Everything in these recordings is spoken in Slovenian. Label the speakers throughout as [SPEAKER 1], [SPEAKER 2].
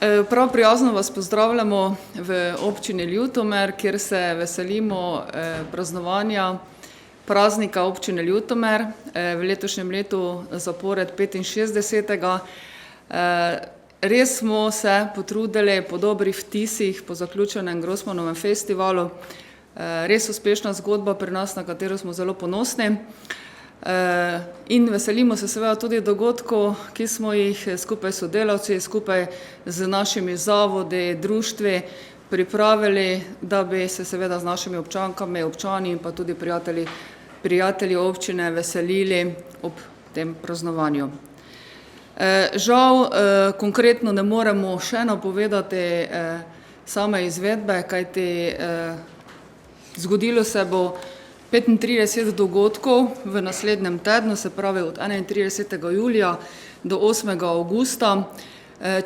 [SPEAKER 1] Prav prijazno vas pozdravljamo v občini Ljutomer, kjer se veselimo praznovanja praznika občine Ljutomer, v letošnjem letu zapored 65. Res smo se potrudili po dobrih vtisih, po zaključenem Grossmanovem festivalu. Res uspešna zgodba pri nas, na katero smo zelo ponosni. In veselimo se seveda tudi dogodkov, ki smo jih skupaj s sodelavci, skupaj z našimi zavodi, društvi pripravili, da bi se seveda z našimi občankami, občani in pa tudi prijatelji občine veselili ob tem praznovanju. Žal, konkretno ne moremo še napovedati same izvedbe, kajti zgodilo se bo 35 dogodkov v naslednjem tednu, se pravi od 31. julija do 8. avgusta.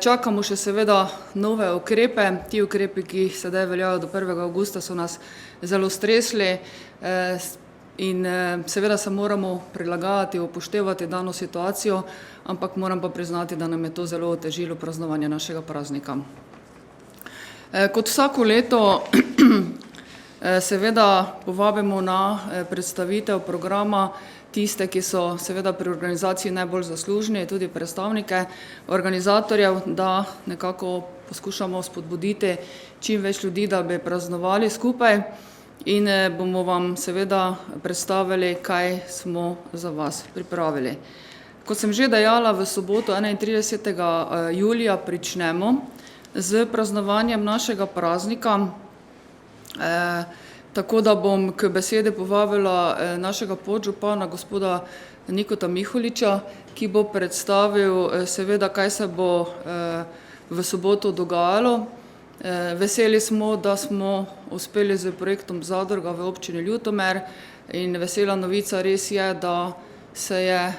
[SPEAKER 1] Čakamo še seveda nove ukrepe. Ti ukrepi, ki jih sedaj veljajo do 1. avgusta, so nas zelo stresli in seveda se moramo prilagajati, upoštevati dano situacijo, ampak moram pa priznati, da nam je to zelo otežilo praznovanje našega praznika. Kot vsako leto seveda povabimo na predstavitev programa tiste, ki so seveda pri organizaciji najbolj zaslužni, tudi predstavnike organizatorjev, da nekako poskušamo spodbuditi čim več ljudi, da bi praznovali skupaj in bomo vam seveda predstavili, kaj smo za vas pripravili. Kot sem že dejala, v soboto 31. julija pričnemo z praznovanjem našega praznika. Tako da bom k besedi povabila našega podžupana, gospoda Nikota Miholiča, ki bo predstavil seveda, kaj se bo v soboto dogajalo. Veseli smo, da smo uspeli z projektom Zadruga v občini Ljutomer in vesela novica res je, da se je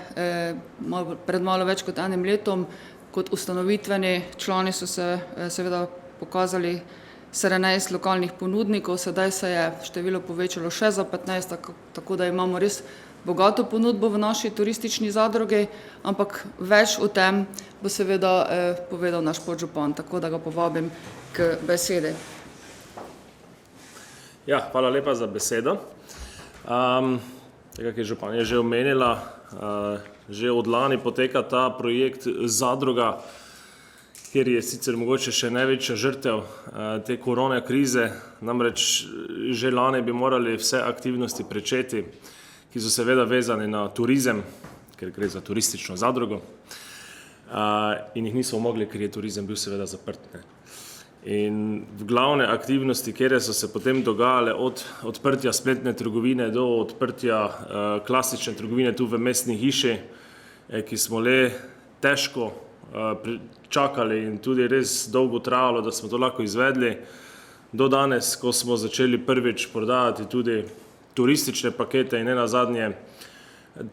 [SPEAKER 1] pred malo več kot enim letom kot ustanovitveni člani so se seveda pokazali 17 lokalnih ponudnikov, sedaj se je število povečalo še za 15, tako da imamo res bogato ponudbo v naši turistični zadrugi, ampak več o tem bo seveda povedal naš podžupan, tako da ga povabim k besedi.
[SPEAKER 2] Ja, hvala lepa za besedo. Tako je županja že omenila, že od lani poteka ta projekt Zadruga, kjer je sicer mogoče še največja žrtev te korona krize, namreč že lani bi morali vse aktivnosti pričeti, ki so seveda vezane na turizem, ker gre za turistično zadrugo, in jih nismo mogli, ker je turizem bil seveda zaprt. In v glavne aktivnosti, kjer so se potem dogajale od odprtja spletne trgovine do odprtja klasične trgovine tu v mestni hiši, ki smo le težko čakali in tudi res dolgo trajalo, da smo to lahko izvedli, do danes, ko smo začeli prvič prodajati tudi turistične pakete in nenazadnje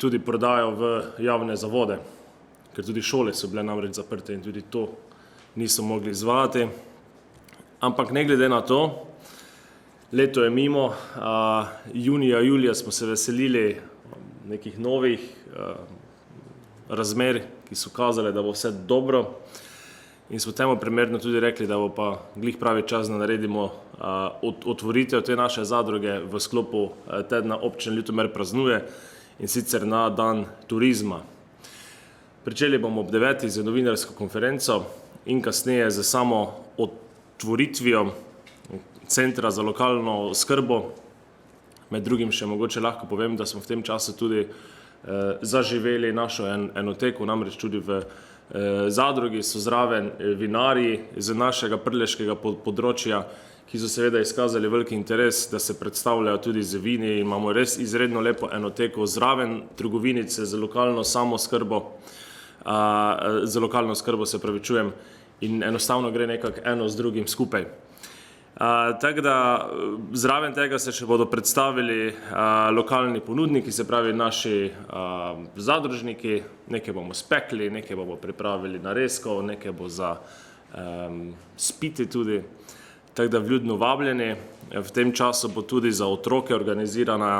[SPEAKER 2] tudi prodajo v javne zavode, ker tudi šole so bile namreč zaprte in tudi to niso mogli izvajati. Ampak ne glede na to, leto je mimo, junija, julija smo se veselili nekih novih razmer, ki so kazali, da bo vse dobro in smo temu primerno tudi rekli, da bo pa glih pravi čas, da naredimo otvoritev te naše zadruge v sklopu tedna občine Ljutomer praznuje in sicer na dan turizma. Pričeli bomo ob 9. z novinarsko konferenco in kasneje z samo otvoritvijo centra za lokalno oskrbo. Med drugim še mogoče lahko povem, da smo v tem času tudi zaživeli našo enoteko, namreč tudi v zadrugi so zraven vinarji z našega prleškega področja, ki so seveda izkazali veliki interes, da se predstavljajo tudi z vini. Imamo res izredno lepo enoteko zraven trgovinice z lokalno samoskrbo, se pravičujem, in enostavno gre nekako eno z drugim skupaj. Tako da zraven tega se še bodo predstavili lokalni ponudniki, se pravi naši zadružniki, nekaj bomo spekli, nekaj bomo pripravili narezkov, nekaj bo za spiti tudi, tako da vljudno vabljeni. V tem času bo tudi za otroke organizirana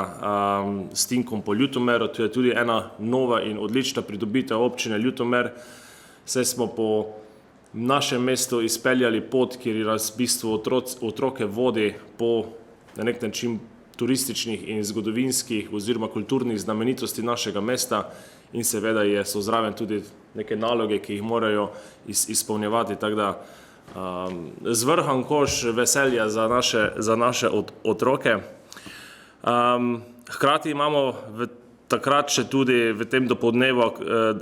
[SPEAKER 2] s Tinkom po Ljutomeru, to je tudi ena nova in odlična pridobitev občine Ljutomer, saj smo po v našem mestu izpeljali pot, kjer nas v bistvu otroke vodi po na nek način turističnih in zgodovinskih oziroma kulturnih znamenitosti našega mesta in seveda so zraven tudi neke naloge, ki jih morajo izpolnjevati, tako da zvrhan koš veselja za naše otroke. Hkrati imamo takrat še tudi v tem dopoldnevu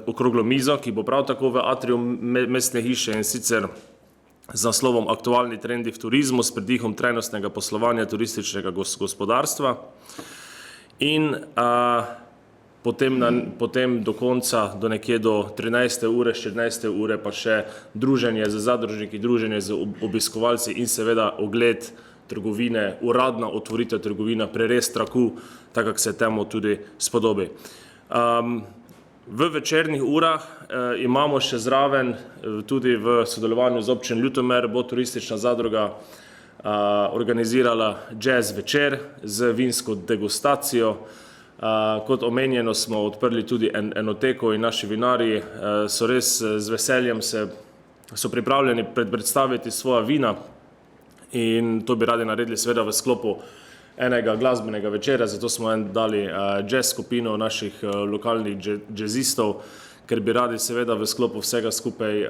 [SPEAKER 2] okroglo mizo, ki bo prav tako v atriju mestne hiše, in sicer z naslovom Aktualni trendi v turizmu s pridihom trajnostnega poslovanja turističnega gospodarstva. In potem do konca, do nekje do 13. ure, 14. ure pa še druženje z zadružniki, druženje z obiskovalci in seveda ogled trgovine, uradna otvoritev trgovina, prerez traku, tako kako se temu tudi spodobi. V večernih urah imamo še zraven, tudi v sodelovanju z občino Ljutomer, bo turistična zadruga organizirala jazz večer z vinsko degustacijo. Kot omenjeno smo odprli tudi enoteko in naši vinarji so res z veseljem so pripravljeni predstaviti svoja vina in to bi radi naredili seveda v sklopu enega glasbenega večera, zato smo dali jazz skupino naših lokalnih jazzistov, ker bi radi seveda v sklopu vsega skupaj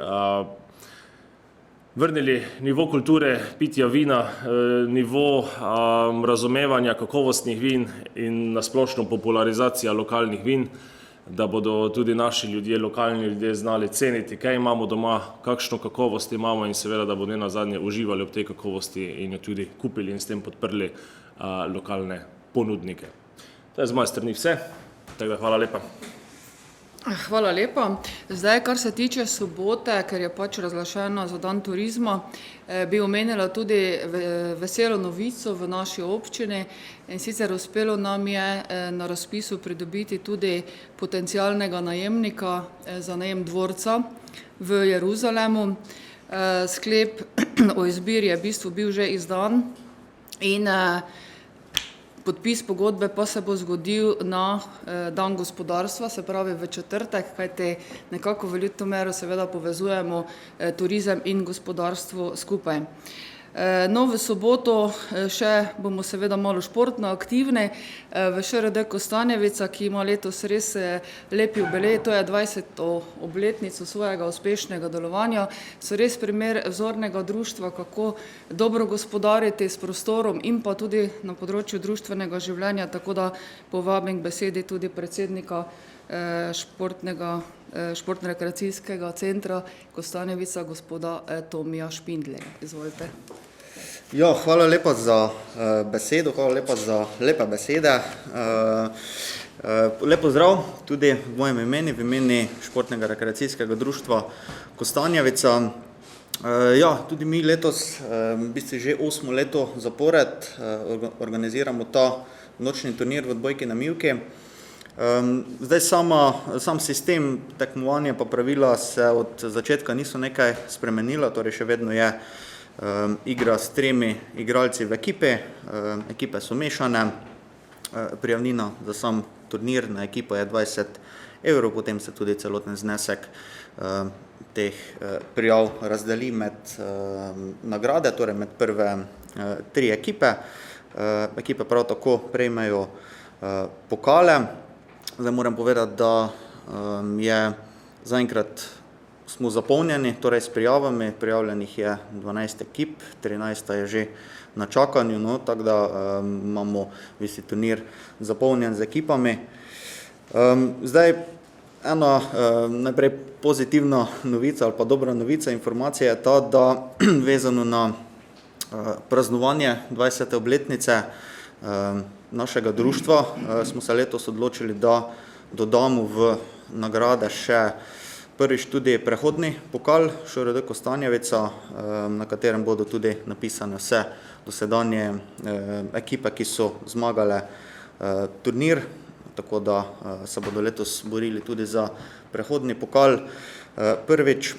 [SPEAKER 2] vrnili nivo kulture pitja vina, nivo razumevanja kakovostnih vin in nasplošno popularizacija lokalnih vin, da bodo tudi naši ljudje, lokalni ljudje znali ceniti, kaj imamo doma, kakšno kakovost imamo in seveda, da bodo nazadnje uživali ob tej kakovosti in jo tudi kupili in s tem podprli lokalne ponudnike. To je z moje strani vse, tako da hvala lepa.
[SPEAKER 1] Hvala lepa. Zdaj, kar se tiče sobote, ker je pač razglašena za dan turizma, bi omenila tudi veselo novico v naši občini, in sicer uspelo nam je na razpisu pridobiti tudi potencialnega najemnika za najem dvorca v Jeruzalemu. Sklep o izbiri je v bistvu bil že izdan in podpis pogodbe pa se bo zgodil na dan gospodarstva, se pravi v četrtek, kajti nekako v Ljutomeru seveda povezujemo turizem in gospodarstvo skupaj. No, v soboto še bomo seveda malo športno aktivni v ŠRD Kostanjevica, ki ima letos res lep jubilej, to je 20. obletnico svojega uspešnega delovanja. So res primer vzornega društva, kako dobro gospodariti s prostorom in pa tudi na področju društvenega življenja, tako da povabim k besedi tudi predsednika športno-rekreacijskega centra Kostanjevica, gospoda Tomija Špindlerja. Izvolite.
[SPEAKER 3] Ja, hvala lepa za besedo, hvala lepa za lepe besede. Lep pozdrav tudi v mojem imenu, v imenu športnega rekreacijskega društva Kostanjevica. Ja, tudi mi letos, v bistvu že 8. leto zapored, organiziramo ta nočni turnir v odbojki na mivki. Zdaj sam sistem tekmovanja pa pravila se od začetka niso nekaj spremenila, torej še vedno je igra s 3 igralci v ekipe so mešane, prijavnina za sam turnir na ekipo je 20 €, potem se tudi celoten znesek teh prijav razdeli med nagrade, torej med prve 3 ekipe. Ekipe prav tako prejmejo pokale. Zdaj moram povedati, da je zaenkrat smo zapolnjeni, torej s prijavami, prijavljenih je 12 ekip, 13 je že na čakanju, no, tako da imamo vsi turnir zapolnjen z ekipami. Zdaj, ena najprej pozitivna novica ali pa dobra novica, informacija je ta, da vezano na praznovanje 20. obletnice našega društva smo se letos odločili, da dodamo v nagrade še prvič tudi prehodni pokal ŠRD Kostanjevica, na katerem bodo tudi napisane vse dosedanje ekipe, ki so zmagale turnir, tako da se bodo letos borili tudi za prehodni pokal. Prvič,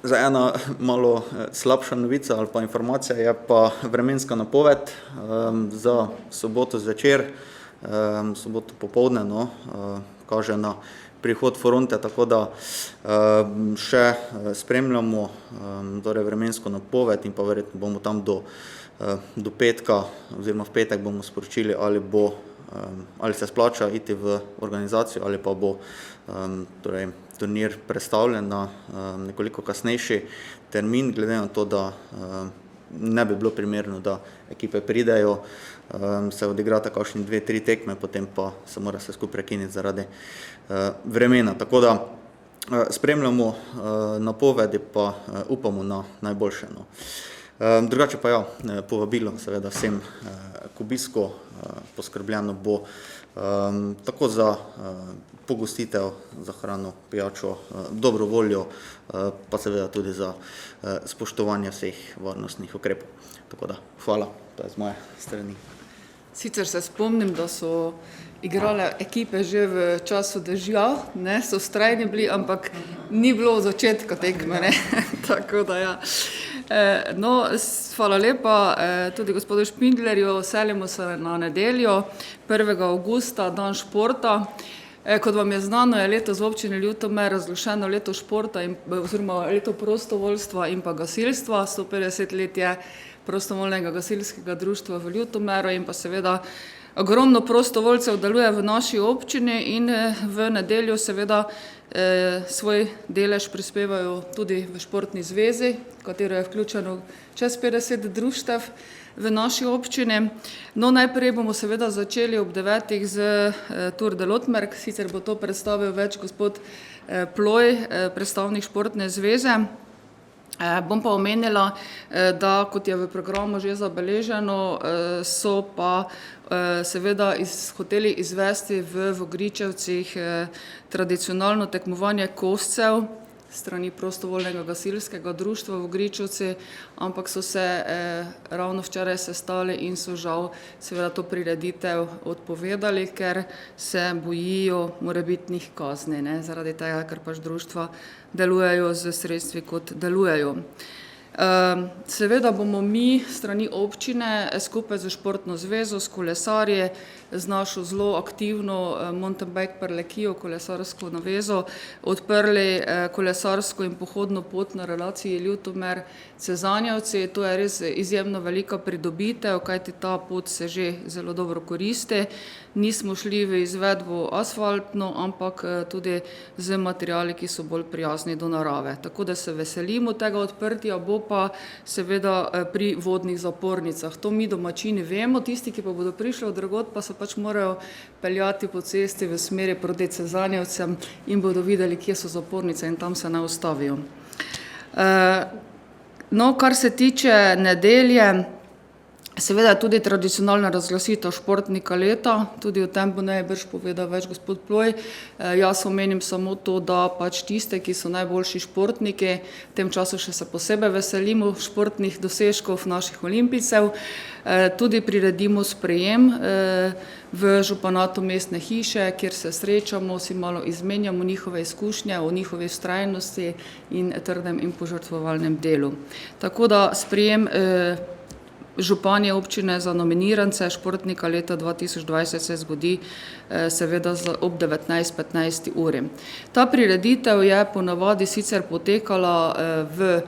[SPEAKER 3] za ena malo slabša novica ali pa informacija je pa vremenska napoved za soboto zvečer. soboto popoldne, no, kaže na prihod fronte, tako da še spremljamo torej vremensko napoved in pa verjetno bomo tam do petka oziroma v petek bomo sporočili, ali se splača iti v organizacijo ali pa bo torej turnir predstavljen na nekoliko kasnejši termin, glede na to, da ne bi bilo primerno, da ekipe pridejo, se odigrata kakšni 2-3 tekme, potem pa se mora se skupaj prekiniti zaradi vremena. Tako da spremljamo napovedi, pa upamo na najboljše. No. Drugače pa ja, povabilo seveda vsem k obisku, poskrbljeno bo tako za pogostitev, za hrano, pijačo, dobro voljo, pa seveda tudi za spoštovanje vseh varnostnih ukrepov. Tako da, hvala, to je z moje strani.
[SPEAKER 1] Sicer se spomnim, da so igrale ekipe že v času dežja, ne, so vztrajni bili, ampak ni bilo od začetka tekme, ne, tako da ja. No, hvala lepa tudi gospodu Špindlerju, selimo se na nedeljo, 1. avgusta, dan športa. Kot vam je znano, je letos v občini Ljutomer razglašeno leto športa oziroma leto prostovoljstva in pa gasilstva, 150 let je prostovoljnega gasilskega društva v Ljutomeru in pa seveda ogromno prostovoljcev deluje v naši občini in v nedeljo seveda svoj delež prispevajo tudi v športni zvezi, v katero je vključeno čez 50 društev v naši občini. No, najprej bomo seveda začeli ob 9. z Tour de Lotmerk, sicer bo to predstavil več gospod Ploj, predstavnik športne zveze. Bom pa omenila, da kot je v programu že zabeleženo, so pa seveda hoteli izvesti v Vogričevcih tradicionalno tekmovanje koscev strani prostovoljnega gasilskega društva Vogričevci, ampak so se ravno včeraj sestali in so žal seveda to prireditev odpovedali, ker se bojijo morebitnih kazni, ne, zaradi tega, ker pač društva delujejo z sredstvi, kot delujejo. Seveda bomo mi strani občine skupaj z športno zvezo, s kolesarji, z našo zelo aktivno mountain bike Prlekijo, kolesarsko navezo, odprli kolesarsko in pohodno pot na relaciji Ljutomer-Cezanjevci. To je res izjemno velika pridobitev, kajti ta pot se že zelo dobro koristi. Nismo šli v izvedbo asfaltno, ampak tudi z materiali, ki so bolj prijazni do narave. Tako da se veselimo tega odprtja, bo pa seveda pri vodnih zapornicah. To mi domačini vemo, tisti, ki pa bodo prišli od drugod, pa se pač morajo peljati po cesti v smeri proti Cezanjevcem in bodo videli, kje so zapornice in tam se ne ustavijo. No, kar se tiče nedelje, seveda je tudi tradicionalna razglasitev športnika leta, tudi o tem bo najbrž povedal več gospod Ploj. Jaz omenim samo to, da pač tiste, ki so najboljši športniki, v tem času še se posebej veselimo športnih dosežkov naših olimpijcev, tudi priredimo sprejem v županatu mestne hiše, kjer se srečamo, si malo izmenjamo njihove izkušnje o njihovi vztrajnosti in trdem in požrtvovalnem delu. Tako da sprejem županje občine za nominirance športnika leta 2020 se zgodi seveda ob 19:15 uri. Ta prireditev je ponavadi sicer potekala v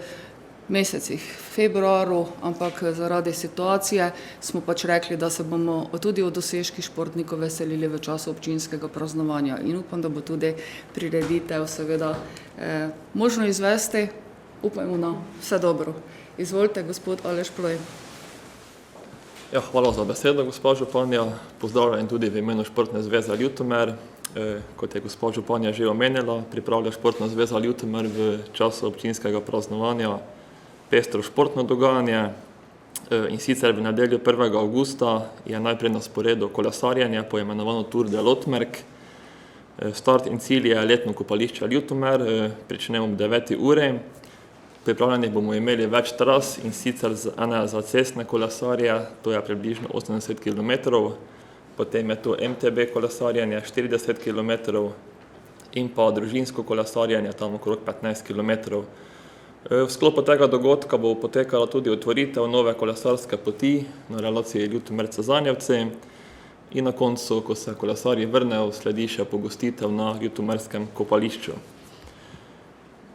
[SPEAKER 1] mesecih februaru, ampak zaradi situacije smo pač rekli, da se bomo tudi o dosežkih športnikov veselili v času občinskega praznovanja in upam, da bo tudi prireditev seveda možno izvesti. Upajmo na vse dobro. Izvolite, gospod Aleš Ploj.
[SPEAKER 4] Ja, hvala za besedo, gospa županja. Pozdravljam tudi v imenu Športne zveze Ljutomer. Kot je gospa županja že omenila, pripravlja Športna zveza Ljutomer v času občinskega praznovanja pestro športno dogajanje. In sicer v nedeljo 1. avgusta je najprej na sporedu kolesarjenje, poimenovano Tour de Lotmerk. Start in cilj je letno kopališče Ljutomer, pričnemo ob 9. uri. Pripravljenih bomo imeli več tras in sicer ena za cestne kolesarje, to je približno 80 km, potem je to MTB kolesarjenje 40 km in pa družinsko kolesarjenje tam okrog 15 km. V sklopu tega dogodka bo potekala tudi otvoritev nove kolesarske poti na relaciji Ljutomer-Cezanjevci. in na koncu, ko se kolesarji vrnejo, sledi še pogostitev na ljutomerskem kopališču.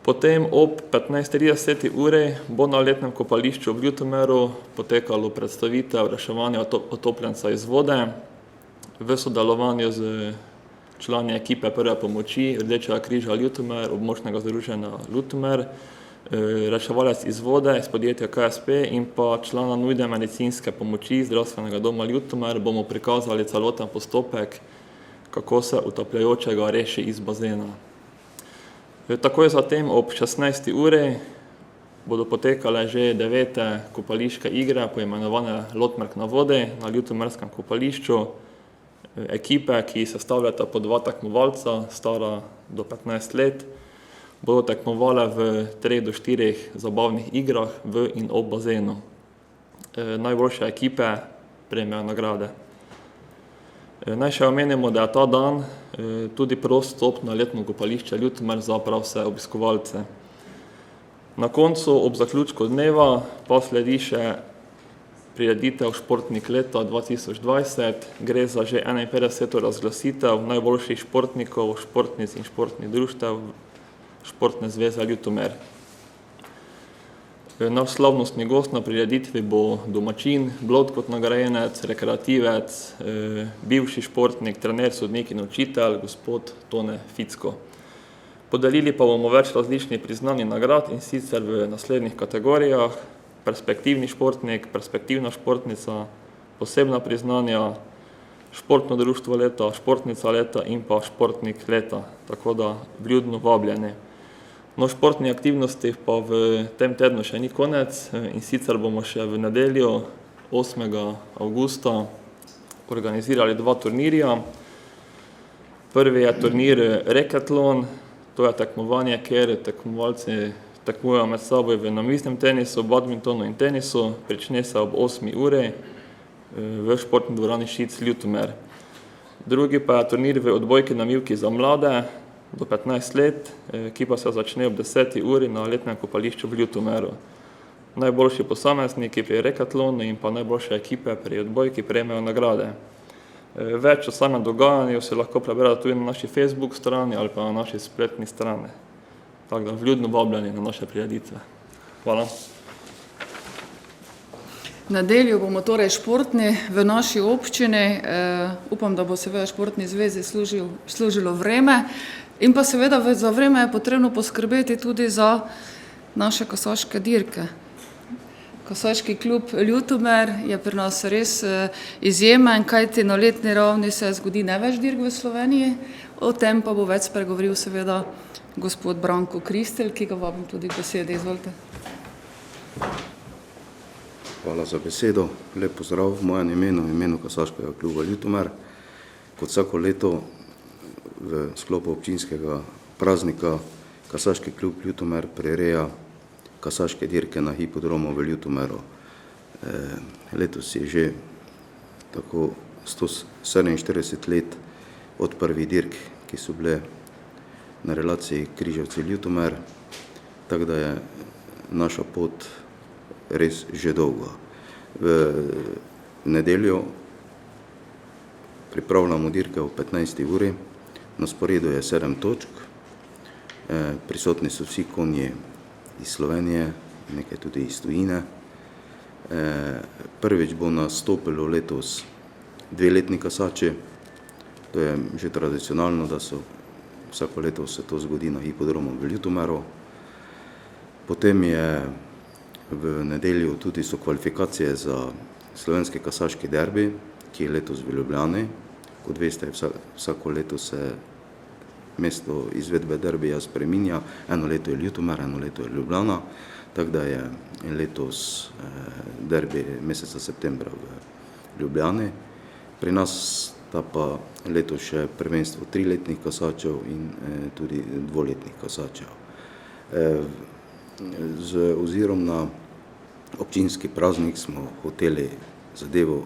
[SPEAKER 4] Potem ob 15:30 uri bo na letnem kopališču v Ljutomeru potekalo predstavitev reševanja utopljenca iz vode v sodelovanju z člani ekipe prve pomoči Rdečega križa Ljutomer, območnega združenja Ljutomer, reševalec iz vode iz podjetja KSP in pa člana nujne medicinske pomoči zdravstvenega doma Ljutomer bomo prikazali celoten postopek, kako se utapljajočega reši iz bazena. Takoj zatem ob 16. uri bodo potekale že 9. kopališke igre, poimenovane Lotmerk na vodi na ljutomerskem kopališču. Ekipe, ki sestavljata po 2 tekmovalca, stara do 15 let, bodo tekmovale v 3 do 4 zabavnih igrah v in ob bazenu. Najboljše ekipe prejmejo nagrade. Naj še omenimo, da je ta dan tudi prost vstop na letno kopališče Ljutomer za prav vse obiskovalce. Na koncu, ob zaključku dneva, pa sledi še prireditev Športnik leta 2020. Gre za že 51. razglasitev najboljših športnikov, športnic in športnih društev Športne zveze Ljutomer. Naš slavnostni gost na prireditvi bo domačin, Blod kot nagrajenec, rekreativec, bivši športnik, trener, sodnik in učitelj, gospod Tone Ficko. Podelili pa bomo več različnih priznanj in nagrad, in sicer v naslednjih kategorijah: perspektivni športnik, perspektivna športnica, posebna priznanja, športno društvo leta, športnica leta in pa športnik leta, tako da vljudno vabljeni. No, športni aktivnosti pa v tem tednu še ni konec, in sicer bomo še v nedeljo 8. avgusta organizirali 2 turnirja. Prvi je turnir Racketlon, to je tekmovanje, kjer tekmovalci tekmujejo med seboj v namiznem tenisu, badmintonu in tenisu, prične se ob 8. uri v športni dvorani Šic Ljutomer. Drugi pa je turnir v odbojki na mivki za mlade do 15 let, ki pa se začne ob 10. uri na letnem kopališču v Ljutomeru. Najboljši posamezniki pri Racketlonu in pa najboljše ekipe pri odbojki prejmejo nagrade. Več o samem dogajanju se lahko preberete tudi na naši Facebook strani ali pa na naši spletni strani. Tako da vljudno vabljeni na naše prireditve. Hvala.
[SPEAKER 1] V nedeljo bomo torej športni v naši občini. Upam, da bo seveda Športni zvezi služilo vreme. In pa seveda za vreme je potrebno poskrbeti tudi za naše kasaške dirke. Kasaški klub Ljutomer je pri nas res izjemen, kajti na letni ravni se zgodi največ dirk v Sloveniji. O tem pa bo več spregovoril seveda gospod Branko Kristelj, ki ga vabim tudi k besedi. Izvolite.
[SPEAKER 5] Hvala za besedo. Lep pozdrav v mojem imenu, v imenu Kasaškega kluba Ljutomer. Kot vsako leto v sklopu občinskega praznika Kasaški klub Ljutomer prireja kasaške dirke na hipodromu v Ljutomeru. Letos je že tako 147 let od prvih dirk, ki so bile na relaciji Križevci-Ljutomer, tako da je naša pot res že dolgo. V nedeljo pripravljamo dirke o 15. uri, na sporedu je 7 točk, prisotni so vsi konji iz Slovenije, nekaj tudi iz tujine. Prvič bo nastopilo letos 2-letni kasači, to je že tradicionalno, da so vsako leto se to zgodi na hipodromu v Ljutomeru. Potem je v nedeljo tudi so kvalifikacije za slovenski kasaški derbi, ki je letos v Ljubljani. Kot veste, vsako leto se mesto izvedbe derbija spreminja. Eno leto je Ljutomer, eno leto je Ljubljana, tako da je letos derbi meseca septembra v Ljubljani. Pri nas sta pa letos še prvenstvo 3-letnih kasačev in tudi 2-letnih kasačev. Z ozirom na občinski praznik smo hoteli zadevo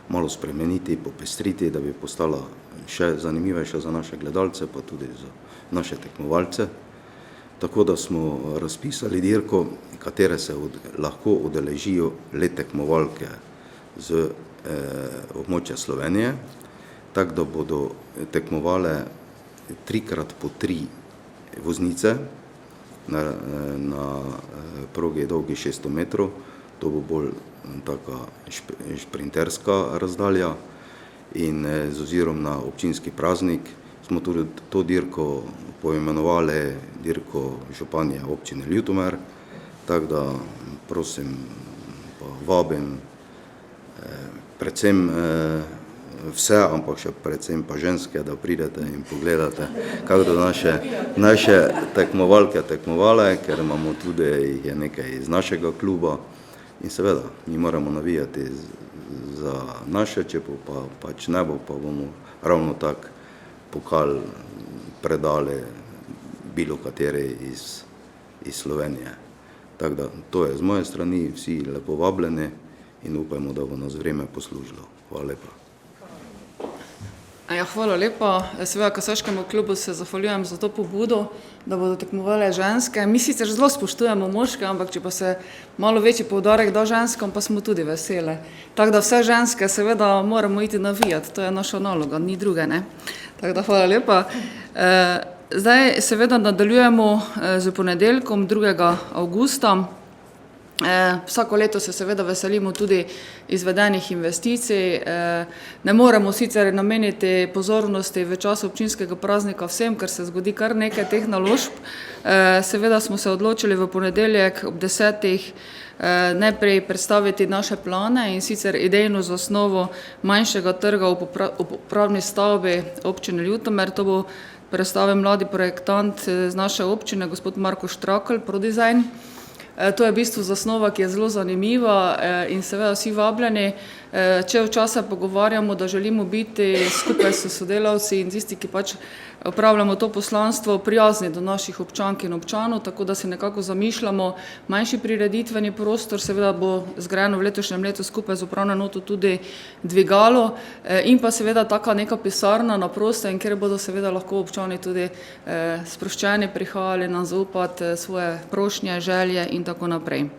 [SPEAKER 5] malo spremeniti, popestriti, da bi postala še zanimivejša za naše gledalce, pa tudi za naše tekmovalce. Tako da smo razpisali dirko, katere se lahko udeležijo le tekmovalke z območja Slovenije, tako da bodo tekmovale 3x3 voznice na progi dolgi 600 metrov. To bo bolj taka šprinterska razdalja in z ozirom na občinski praznik smo tudi to dirko poimenovali dirko županje občine Ljutomer, tako da prosim pa vabim predvsem vse, ampak še predvsem pa ženske, da pridete in pogledate, kako do naše tekmovalke tekmovale, ker imamo tudi jih je nekaj iz našega kluba in seveda, mi moramo navijati za naše, če pa pač ne bo, pa bomo ravno tak pokal predali bilo kateri iz Slovenije. Tako da, to je z moje strani, vsi lepo vabljeni in upajmo, da bo nas vreme poslužilo. Hvala lepa.
[SPEAKER 1] Ja, hvala lepa. Seveda Kasaškemu klubu se zahvaljujem za to pobudo, da bodo tekmovale ženske. Mi sicer zelo spoštujemo moške, ampak če pa se malo večji poudarek da ženskom, pa smo tudi vesele. Tako da vse ženske seveda moramo iti navijati, to je naša naloga, ni druge, ne. Tako da hvala lepa. Zdaj seveda nadaljujemo z ponedeljkom 2. avgusta. Vsako leto se seveda veselimo tudi izvedenih investicij. Ne moremo sicer nameniti pozornosti v času občinskega praznika vsem, ker se zgodi kar nekaj teh naložb. Seveda smo se odločili v ponedeljek ob 10. najprej predstaviti naše plane in sicer idejno zasnovo manjšega trga v upravni stavbi občine Ljutomer. To bo predstavil mladi projektant z naše občine, gospod Marko Štrakl, ProDesign. To je v bistvu zasnova, ki je zelo zanimiva in seveda vsi vabljeni. Če včasih pogovarjamo, da želimo biti skupaj s sodelavci in tisti, ki pač opravljamo to poslanstvo, prijazni do naših občank in občanov, tako da si nekako zamišljamo manjši prireditveni prostor, seveda bo zgrajeno v letošnjem letu skupaj z upravno enoto tudi dvigalo in pa seveda taka neka pisarna na prostem, kjer bodo seveda lahko občani tudi sproščeni prihajali nam zaupati svoje prošnje, želje in tako naprej.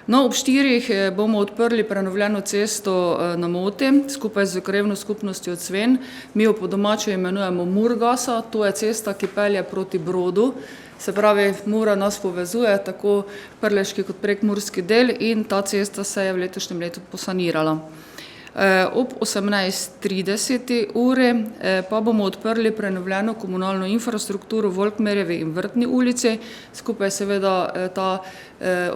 [SPEAKER 1] No, ob 4 bomo odprli prenovljeno cesto na Moti, skupaj z krajevno skupnostjo Cven. Mi jo po domače imenujemo Murgasa, to je cesta, ki pelje proti Brodu. Se pravi, Mura nas povezuje, tako prleški kot prekmurski del in ta cesta se je v letošnjem letu posanirala. Ob 18:30 uri pa bomo odprli prenovljeno komunalno infrastrukturo v Volkmerjevi in Vrtni ulici, skupaj seveda ta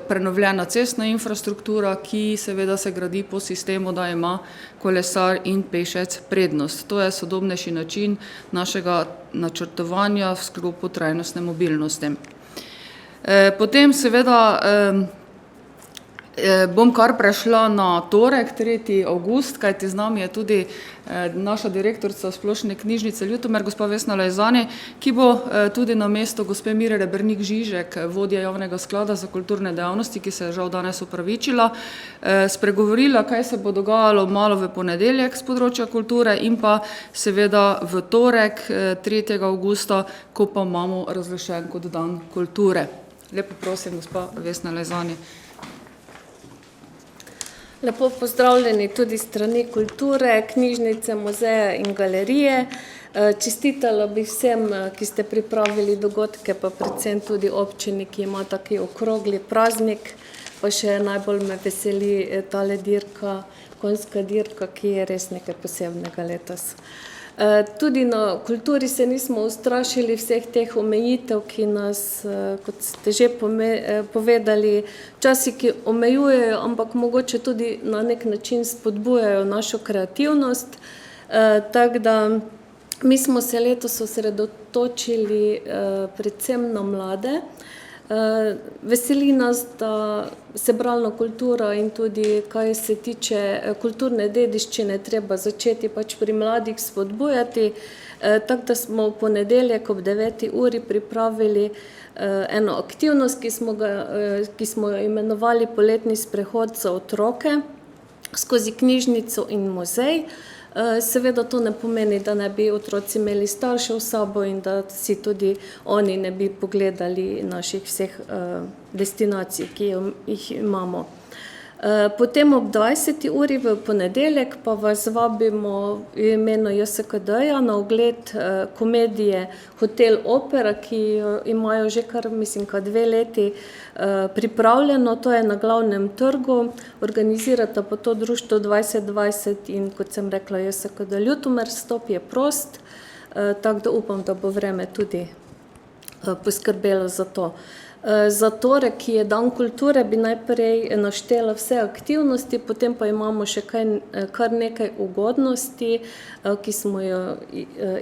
[SPEAKER 1] prenovljena cestna infrastruktura, ki seveda se gradi po sistemu, da ima kolesar in pešec prednost. To je sodobnejši način našega načrtovanja v sklopu trajnostne mobilnosti. Potem seveda bom kar prešla na torek, 3. avgust, kajti z nami je tudi naša direktorica Splošne knjižnice Ljutomer, gospa Vesna Lejzani, ki bo tudi na mesto gospe Mire Rebernik Žižek, vodja javnega sklada za kulturne dejavnosti, ki se je žal danes opravičila, spregovorila, kaj se bo dogajalo malo v ponedeljek z področja kulture in pa seveda v torek, 3. avgusta, ko pa imamo razglašen kot dan kulture. Lepo prosim, gospa Vesna Lejzani.
[SPEAKER 6] Lepo pozdravljeni tudi strani kulture, knjižnice, muzeja in galerije. Čestitala bi vsem, ki ste pripravili dogodke, pa predvsem tudi občini, ki ima taki okrogli praznik, pa še najbolj me veseli tale dirka, konjska dirka, ki je res nekaj posebnega letos. Tudi na kulturi se nismo ustrašili vseh teh omejitev, ki nas, kot ste že povedali, včasih ki omejujejo, ampak mogoče tudi na nek način spodbujajo našo kreativnost. Tako da mi smo se letos osredotočili predvsem na mlade. Veseli nas, da se bralna kultura in tudi, kaj se tiče kulturne dediščine, treba začeti pač pri mladih spodbujati. Tako da smo v ponedeljek ob 9. uri pripravili eno aktivnost, ki smo jo imenovali Poletni sprehod za otroke skozi knjižnico in muzej. Seveda to ne pomeni, da ne bi otroci imeli staršev s sabo in da si tudi oni ne bi pogledali naših vseh destinacij, ki jih imamo. Potem ob 20. uri v ponedeljek pa vas vabimo v imenu JSKD-ja na ogled komedije Hotel Opera, ki jo imajo že kar 2 leti pripravljeno. To je na Glavnem trgu, organizirata pa to društvo 2020 in, kot sem rekla, JSKD Ljutomer. Vstop je prost, tako da upam, da bo vreme tudi poskrbelo za to. Za torek, ki je dan kulture, bi najprej naštela vse aktivnosti, potem pa imamo še kar nekaj ugodnosti, ki smo jo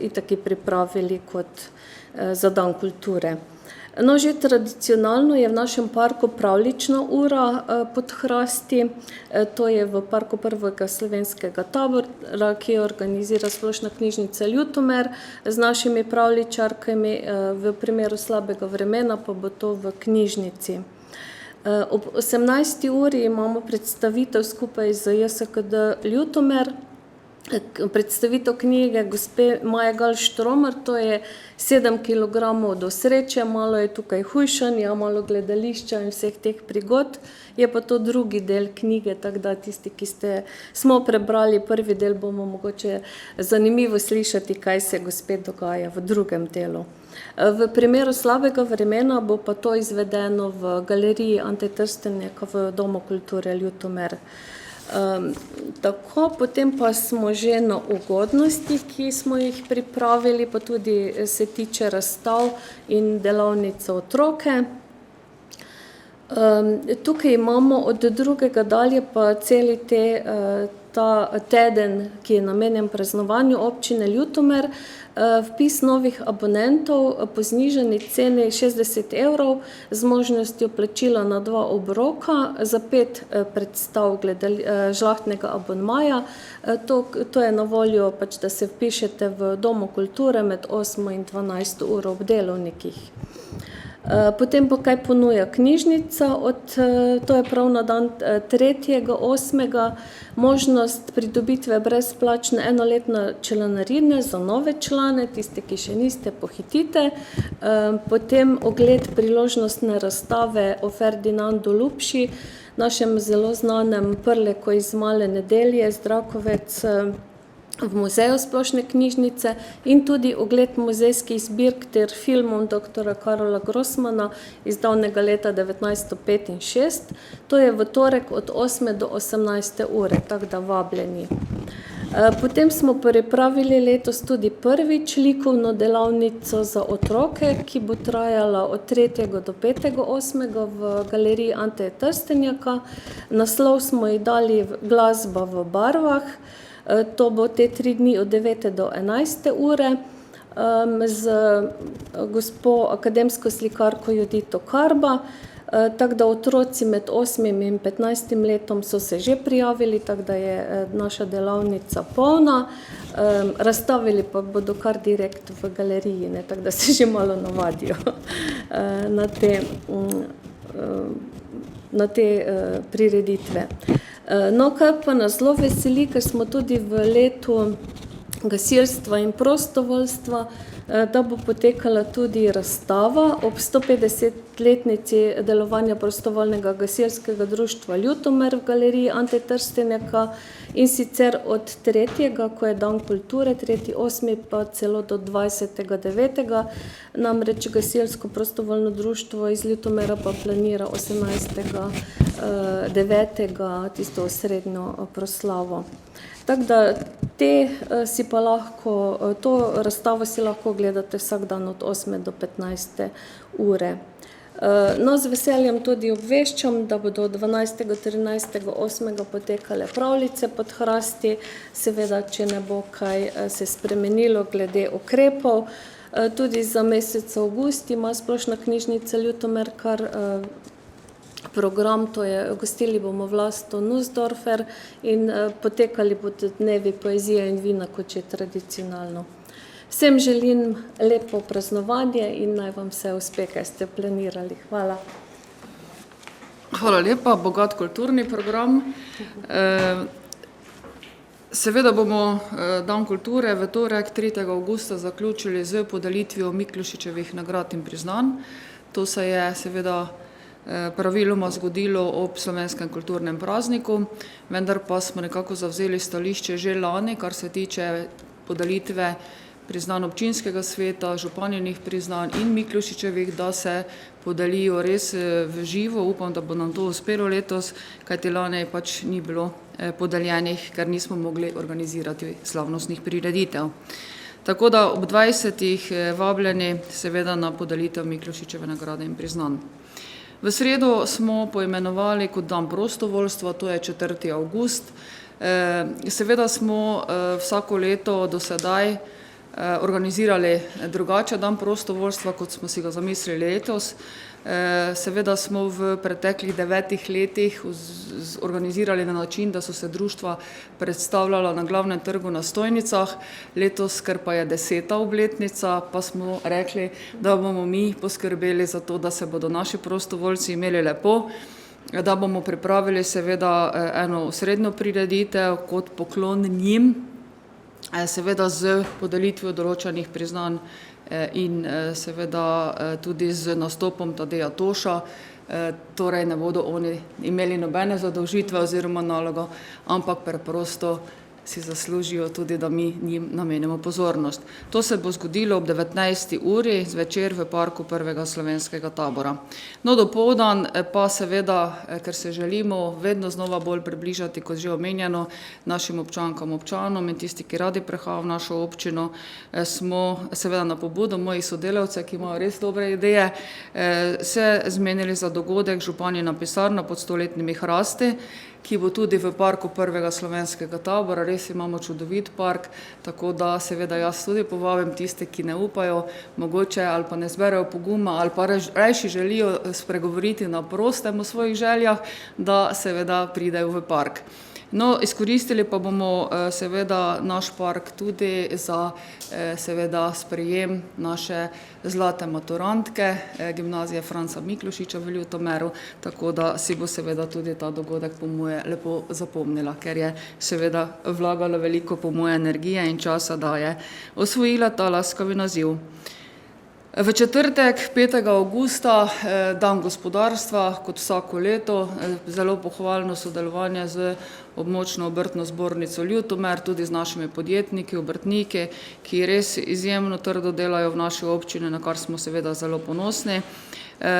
[SPEAKER 6] itaki pripravili kot za dan kulture. No, že tradicionalno je v našem parku pravlična ura pod hrasti. To je v parku prvega slovenskega tabora, ki jo organizira Splošna knjižnica Ljutomer z našimi pravličarkami. V primeru slabega vremena pa bo to v knjižnici. Ob 18. uri imamo predstavitev skupaj z JSKD Ljutomer. Predstavitev knjige gospe Maje Gal Štromer, to je 7 kilogramov do sreče, malo je tukaj hujšanja, malo gledališča in vseh teh prigod. Je pa to drugi del knjige, tako da tisti, ki smo prebrali prvi del, bomo mogoče zanimivo slišati, kaj se gospe dogaja v drugem delu. V primeru slabega vremena bo pa to izvedeno v galeriji Ante Trstenjaka v Domu kulture Ljutomer. Tako, potem pa smo že na ugodnostih, ki smo jih pripravili, pa tudi se tiče razstav in delavnic za otroke. Tukaj imamo od 2. dalje pa celi ta teden, ki je namenjen praznovanju občine Ljutomer, vpis novih abonentov po znižani ceni 60 € z možnostjo plačila na 2 obroka za 5 predstav žlahtnega abonmaja. To je na voljo, da se vpišete v Domu kulture med 8 in 12 uro ob delovnikih. Potem pa kaj ponuja knjižnica, to je prav na dan 3.8. možnost pridobitve brezplačne enoletne članarine za nove člane, tiste, ki še niste, pohitite. Potem ogled priložnostne razstave o Ferdinandu Lupši, našem zelo znanem prleku iz Male nedelje, Zdrakovec, v muzeju Splošne knjižnice in tudi ogled muzejskih zbirk ter filmov dr. Karola Grossmana iz davnega leta 1965. To je v torek od 8. do 18. ure, tako da vabljeni. Potem smo pripravili letos tudi prvič likovno delavnico za otroke, ki bo trajala od 3. do 5.8. v galeriji Ante Trstenjaka. Naslov smo ji dali Glasba v barvah. To bo te 3 dni od 9. do 11. ure z gospo akademsko slikarko Judito Karba. Tako da otroci med 8. in 15. letom so se že prijavili, tako da je naša delavnica polna. Razstavili pa bodo kar direkt v galeriji, tako da se že malo navadijo na te prireditve. No, kar pa nas zelo veseli, ker smo tudi v letu gasilstva in prostovoljstva, da bo potekala tudi razstava ob 150-letnici delovanja prostovoljnega gasilskega društva Ljutomer v galeriji Ante Trstenjaka, in sicer od 3., ko je dan kulture, 3.8. pa celo do 20.9. Namreč gasilsko prostovoljno društvo iz Ljutomera pa planira 18.9. tisto osrednjo proslavo. Tako da to razstavo si lahko gledate vsak dan od 8. do 15. ure. No, z veseljem tudi obveščam, da bodo 12., 13., 8. potekale pravljice pod hrasti, seveda, če ne bo kaj se spremenilo glede ukrepov. Tudi za mesec avgust ima Splošna knjižnica Ljutomer kar program, to je gostili bomo Vlasto Nussdorfer in potekali bodo dnevi poezije in vina, kot je tradicionalno. Vsem želim lepo praznovanje in naj vam vse uspe, kaj ste planirali. Hvala.
[SPEAKER 1] Hvala lepa, bogat kulturni program. Seveda bomo dan kulture v torek 3. avgusta zaključili z podelitvijo Miklošičevih nagrad in priznanj. To se je seveda praviloma zgodilo ob slovenskem kulturnem prazniku, vendar pa smo nekako zavzeli stališče že lani, kar se tiče podelitve priznanj občinskega sveta, županjinih priznanj in Miklošičevih, da se podelijo res v živo. Upam, da bo nam to uspelo letos, kajti lani pač ni bilo podeljenih, ker nismo mogli organizirati slavnostnih prireditev. Tako da ob 20. vabljeni seveda na podelitev Miklošičeve nagrade in priznanj. V sredo smo poimenovali kot dan prostovoljstva, to je 4. avgust. Seveda smo vsako leto do sedaj organizirali drugače dan prostovoljstva, kot smo si ga zamislili letos. Seveda smo v preteklih 9 letih organizirali na način, da so se društva predstavljala na glavnem trgu na stojnicah. Letos, ker pa je 10. obletnica, pa smo rekli, da bomo mi poskrbeli za to, da se bodo naši prostovoljci imeli lepo, da bomo pripravili seveda eno osrednjo prireditev kot poklon njim, seveda z podelitvijo določenih priznanj in seveda tudi z nastopom Tadeja Toša, torej ne bodo oni imeli nobene zadolžitve oziroma nalogo, ampak preprosto si zaslužijo tudi, da mi njim namenimo pozornost. To se bo zgodilo ob 19. uri zvečer v parku prvega slovenskega tabora. No, dopoldan pa seveda, ker se želimo vedno znova bolj približati, kot že omenjeno, našim občankam, občanom in tisti, ki radi prihajajo v našo občino, smo seveda na pobudo mojih sodelavcev, ki imajo res dobre ideje, se zmenili za dogodek Županjina pisarna pod 100-letnimi hrasti, ki bo tudi v parku prvega slovenskega tabora. Res imamo čudovit park, tako da seveda jaz tudi povabim tiste, ki ne upajo, mogoče ali pa ne zberejo poguma ali pa rajši želijo spregovoriti na prostem o svojih željah, da seveda pridejo v park. No, izkoristili pa bomo seveda naš park tudi za seveda sprejem naše zlate maturantke gimnazije Franca Miklošiča v Ljutomeru, tako da si bo seveda tudi ta dogodek po moje lepo zapomnila, ker je seveda vlagala veliko po moje energije in časa, da je osvojila ta laskavi naziv. V četrtek, 5. avgusta, dan gospodarstva, kot vsako leto, zelo pohvalno sodelovanje z območno obrtno zbornico Ljutomer, tudi z našimi podjetniki, obrtniki, ki res izjemno trdo delajo v naši občini, na kar smo seveda zelo ponosni.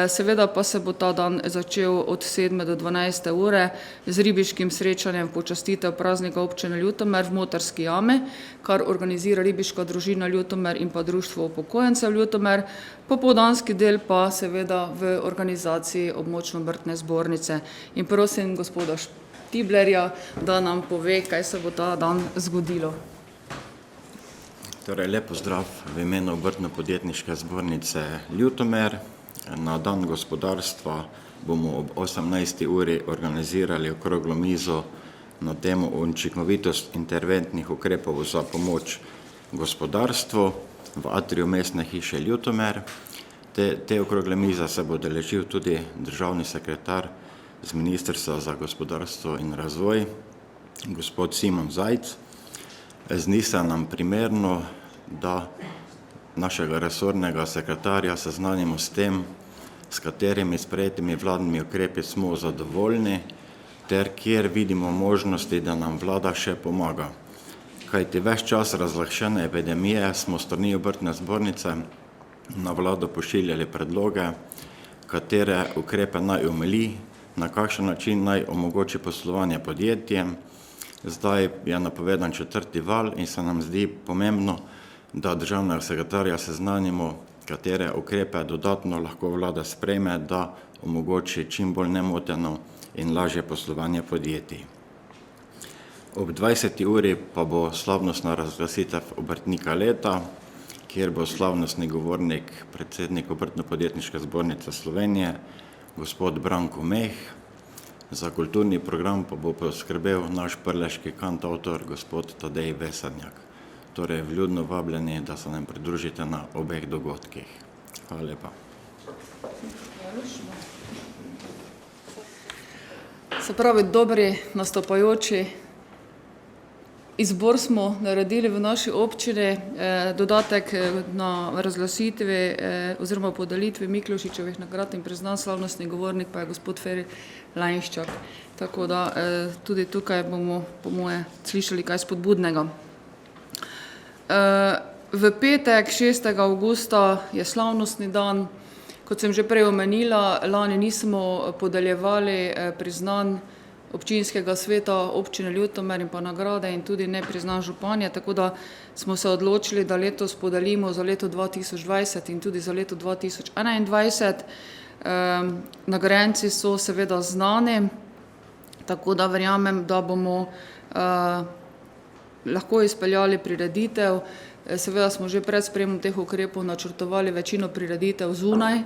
[SPEAKER 1] Seveda pa se bo ta dan začel od 7. do 12. ure z ribiškim srečanjem počastitev praznika občine Ljutomer v Motarski jami, kar organizira ribiška družina Ljutomer in pa Društvo upokojencev Ljutomer, popoldanski del pa seveda v organizaciji območno obrtne zbornice. In prosim gospoda Štiblerja, da nam pove, kaj se bo ta dan zgodilo.
[SPEAKER 7] Torej, lep pozdrav v imenu Obrtno-podjetniške zbornice Ljutomer. Na dan gospodarstva bomo ob 18. uri organizirali okroglo mizo na temo učinkovitost interventnih ukrepov za pomoč gospodarstvu v atriju mestne hiše Ljutomer. Te okrogle mize se bo udeležil tudi državni sekretar z Ministrstva za gospodarstvo in razvoj, gospod Simon Zajc. Zdi se nam primerno, da našega resornega sekretarja seznanimo s tem, s katerimi sprejetimi vladnimi ukrepi smo zadovoljni, ter kjer vidimo možnosti, da nam vlada še pomaga. Kajti ves čas razglašene epidemije smo s strani obrtne zbornice na vlado pošiljali predloge, katere ukrepe naj omili, na kakšen način naj omogoči poslovanje podjetjem. Zdaj je napovedan 4. val in se nam zdi pomembno, da državnega sekretarja seznanimo, katere ukrepe dodatno lahko vlada sprejme, da omogoči čim bolj nemoteno in lažje poslovanje podjetij. Ob 20. uri pa bo slavnostna razglasitev obrtnika leta, kjer bo slavnostni govornik predsednik Obrtno-podjetniške zbornice Slovenije, gospod Branko Meh. Za kulturni program pa bo poskrbel naš prleški kantavtor, gospod Tadej Vesadnjak. Torej, vljudno vabljeni, da se nam pridružite na obeh dogodkih. Hvala lepa.
[SPEAKER 1] Se pravi, dobri nastopajoči izbor smo naredili v naši občini, dodatek na razglasitvi oziroma podelitvi Miklošičevih nagrad in priznanj, slavnostni govornik pa je gospod Feri Lajnščak. Tako da tudi tukaj bomo, po moje, slišali kaj spodbudnega. V petek, 6. avgusta, je slavnostni dan. Kot sem že prej omenila, lani nismo podeljevali priznanj občinskega sveta občine Ljutomer in pa nagrade in tudi ne priznanj županje, tako da smo se odločili, da letos podelimo za leto 2020 in tudi za leto 2021. Nagrajenci so seveda znani, tako da verjamem, da bomo lahko izpeljali prireditev. Seveda smo že pred sprejemom teh ukrepov načrtovali večino prireditev zunaj,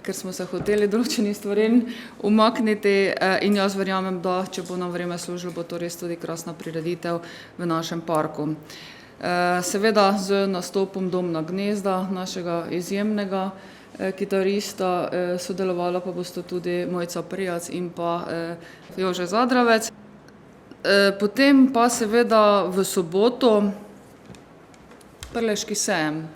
[SPEAKER 1] ker smo se hoteli določenih stvari umakniti in jaz verjamem, da če bo nam vreme služilo, bo to res tudi krasna prireditev v našem parku. Seveda z nastopom Domna Gnezda, našega izjemnega kitarista, sodelovala pa bosta tudi Mojca Prijac in pa Jože Zadravec. Potem pa seveda v soboto Prleški sejem.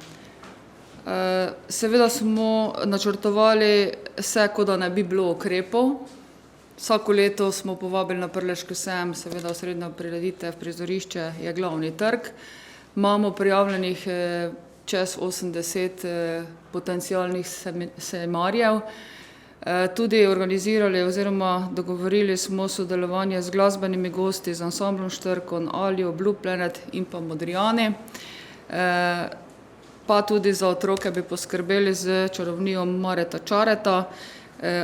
[SPEAKER 1] Seveda smo načrtovali vse, kot da ne bi bilo ukrepov. Vsako leto smo povabili na Prleški sejem, seveda osrednja prireditev, prizorišče je glavni trg. Imamo prijavljenih čez 80 potencialnih sejemarjev. Tudi organizirali oziroma dogovorili smo sodelovanje z glasbenimi gosti, z ansamblom Štrkon, Aljo, Blue Planet in pa Modrijani. Pa tudi za otroke bi poskrbeli z čarovnijo Mareta Čareta.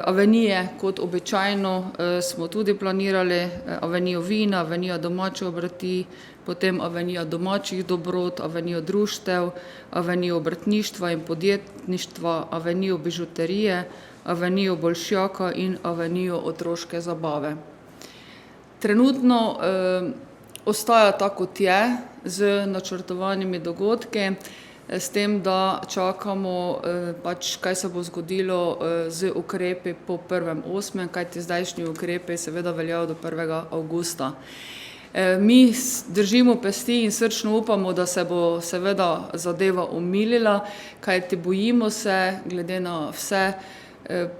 [SPEAKER 1] Avenije, kot običajno, smo tudi planirali, avenijo vina, avenijo domače obrti, potem avenija domačih dobrot, avenijo društev, avenijo obrtništva in podjetništva, avenijo bižuterije, avenijo Bolšjaka in avenijo otroške zabave. Trenutno ostaja tako, kot je, z načrtovanimi dogodki, s tem, da čakamo, kaj se bo zgodilo z ukrepi po 1.8., kajti zdajšnji ukrepi seveda veljajo do 1. avgusta. Mi držimo pesti in srčno upamo, da se bo seveda zadeva omilila, kajti bojimo se, glede na vse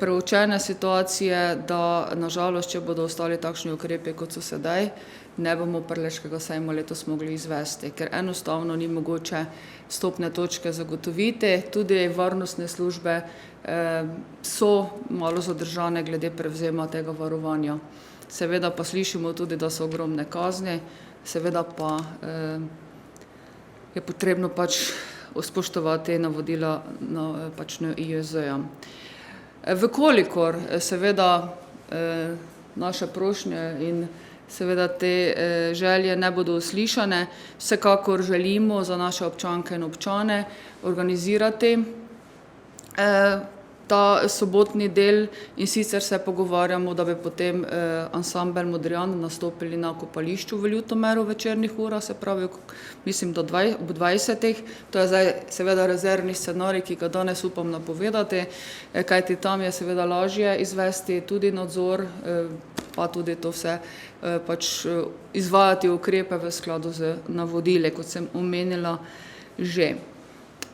[SPEAKER 1] preučene situacije, da nažalost, če bodo ostali takšni ukrepi, kot so sedaj, ne bomo Prleškega sejma letos mogli izvesti, ker enostavno ni mogoče vstopne točke zagotoviti. Tudi varnostne službe so malo zadržane glede prevzema tega varovanja. Seveda pa slišimo tudi, da so ogromne kazni, seveda pa je potrebno spoštovati navodila NIJZ-ja. Vkolikor seveda naše prošnje in seveda te želje ne bodo uslišane, vsekakor želimo za naše občanke in občane organizirati ta sobotni del in sicer se pogovarjamo, da bi potem ansambel Modrijan nastopili na kopališču v Ljutomeru v večernih urah, se pravi, mislim, do 20. To je zdaj seveda rezervni scenarij, ki ga danes upam napovedati, kajti tam je seveda lažje izvesti tudi nadzor, pa tudi to vse izvajati ukrepe v skladu z navodili, kot sem omenila že.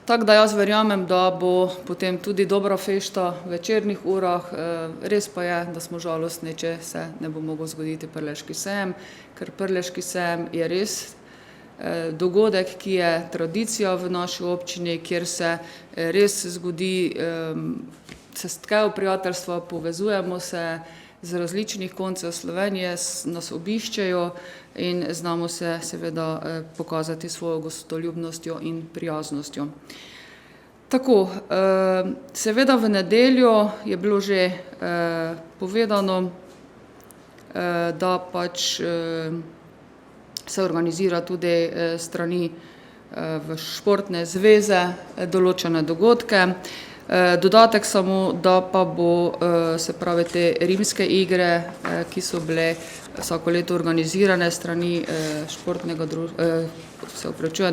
[SPEAKER 1] Tako da jaz verjamem, da bo potem tudi dobra fešta v večernih urah. Res pa je, da smo žalostni, če se ne bo mogel zgoditi Prleški sejem, ker Prleški sejem je res dogodek, ki je tradicija v naši občini, kjer se res zgodi, se stkejo prijateljstva, povezujemo se z različnih koncev Slovenije, nas obiščejo in znamo se seveda pokazati svojo gostoljubnostjo in prijaznostjo. Tako, seveda v nedeljo je bilo že povedano, da se organizira tudi strani v športne zveze določene dogodke. Dodatek samo, da pa bo, se pravi, te rimske igre, ki so bile vsako leto organizirane strani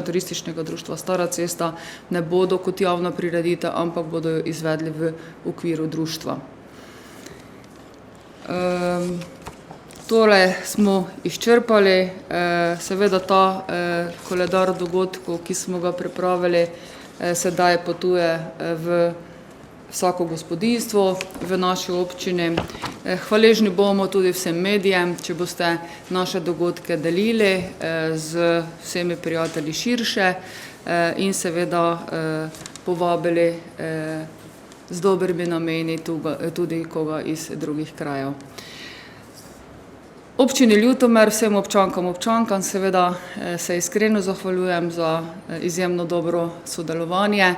[SPEAKER 1] turističnega društva Stara cesta, ne bodo kot javna prireditev, ampak bodo jo izvedli v okviru društva. Tole smo izčrpali, seveda ta koledar dogodkov, ki smo ga pripravili, sedaj potuje v vsako gospodinjstvo v naši občini. Hvaležni bomo tudi vsem medijem, če boste naše dogodke delili z vsemi prijatelji širše in seveda povabili z dobrimi nameni tudi koga iz drugih krajev. Občini Ljutomer, vsem občankam seveda se iskreno zahvaljujem za izjemno dobro sodelovanje.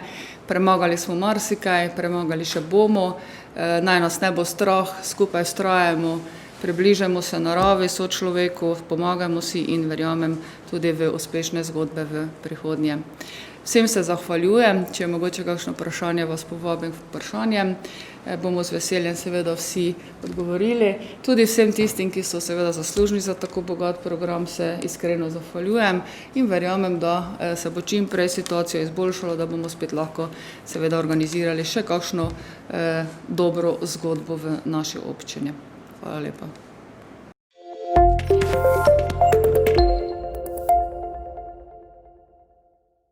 [SPEAKER 1] Premagali smo marsikaj, premagali še bomo, naj nas ne bo strah, skupaj vztrajamo, približamo se naravi, sočloveku, pomagamo si in verjamem tudi v uspešne zgodbe v prihodnje. Vsem se zahvaljujem, če je mogoče kakšno vprašanje, vas povabim k vprašanjem. Bomo z veseljem seveda vsi odgovorili. Tudi vsem tistim, ki so seveda zaslužni za tako bogat program, se iskreno zahvaljujem in verjamem, da se bo čim prej situacija izboljšala, da bomo spet lahko seveda organizirali še kakšno dobro zgodbo v naši občini. Hvala lepa.